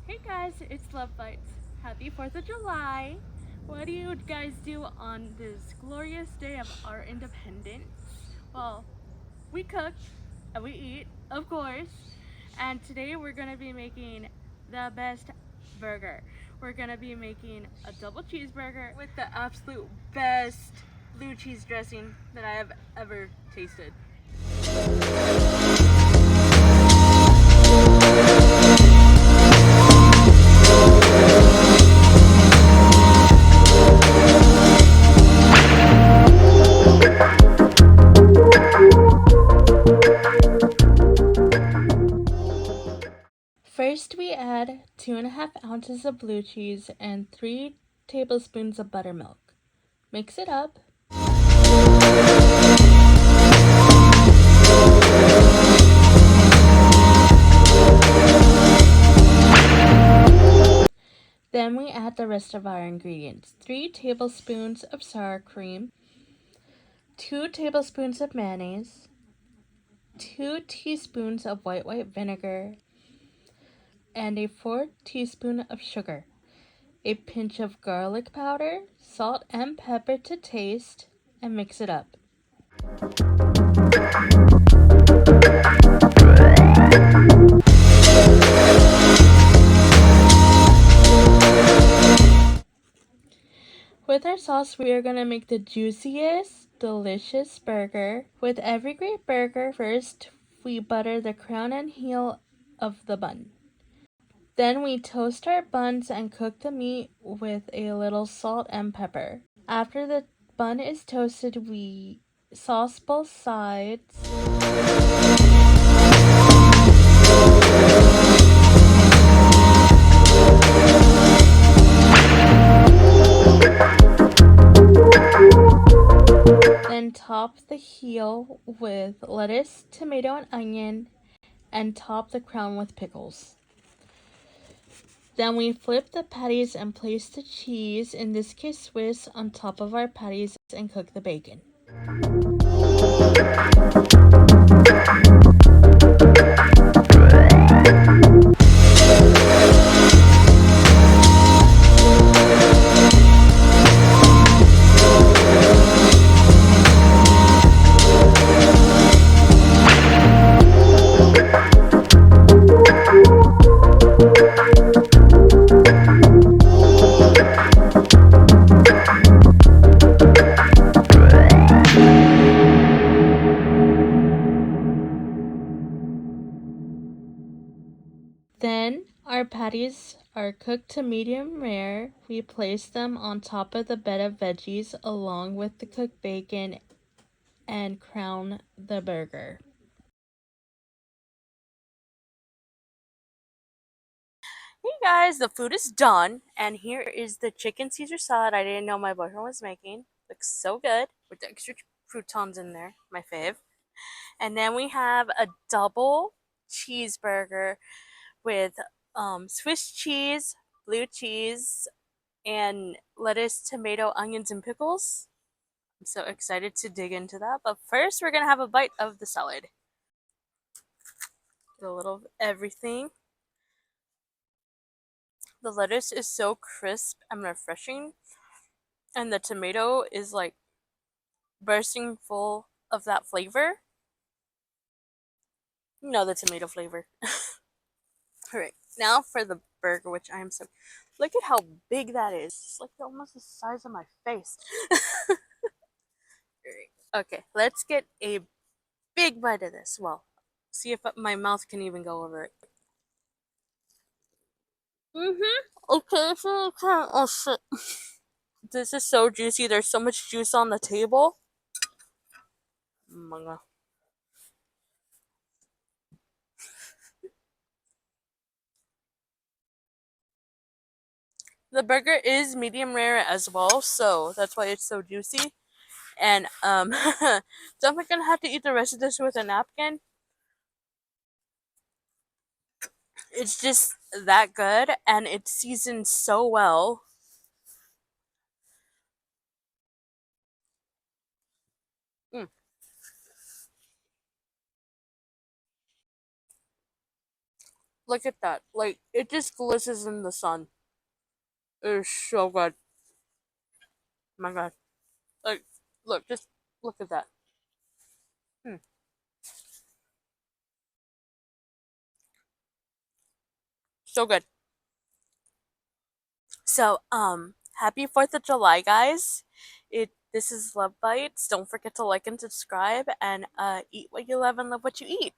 Hey guys, it's Love Bites. Happy 4th of July. What do you guys do on this glorious day of our independence? Well, we cook and we eat, of course. And today we're going to be making the best burger. We're going to be making a double cheeseburger with the absolute best blue cheese dressing that I have ever tasted. First, we add 2.5 ounces of blue cheese and 3 tablespoons of buttermilk. Mix it up. Then we add the rest of our ingredients. 3 tablespoons of sour cream, 2 tablespoons of mayonnaise, 2 teaspoons of white vinegar, and a 4 teaspoon of sugar, a pinch of garlic powder, salt and pepper to taste, and mix it up. With our sauce, we are going to make the juiciest, delicious burger. With every great burger, first we butter the crown and heel of the bun. Then we toast our buns and cook the meat with a little salt and pepper. After the bun is toasted, we sauce both sides. Then top the heel with lettuce, tomato, and onion, and top the crown with pickles. Then we flip the patties and place the cheese, in this case Swiss, on top of our patties and cook the bacon. Then our patties are cooked to medium rare. We place them on top of the bed of veggies along with the cooked bacon and crown the burger. Hey guys, the food is done, and here is the chicken Caesar salad I didn't know my boyfriend was making. Looks so good with the extra croutons in there, my fave. And then we have a double cheeseburger with Swiss cheese, blue cheese, and lettuce, tomato, onions, and pickles. I'm so excited to dig into that. But first, we're going to have a bite of the salad. Get a little of everything. The lettuce is so crisp and refreshing, and the tomato is like bursting full of that flavor. You know, the tomato flavor. Alright, now for the burger, which I am so. Look at how big that is. It's like almost the size of my face. Okay, let's get a big bite of this. Well, see if my mouth can even go over it. Okay, so okay. Oh shit. This is so juicy. There's so much juice on the table. Oh my god. The burger is medium rare as well, so that's why it's so juicy. And definitely gonna have to eat the rest of this with a napkin. It's just that good, and it's seasoned so well. Mm. Look at that. Like, it just glistens in the sun. It is so good. Oh my god. Like, look, just look at that. Hmm. So good. So, happy 4th of July, guys. This is Love Bites. Don't forget to like and subscribe and eat what you love and love what you eat.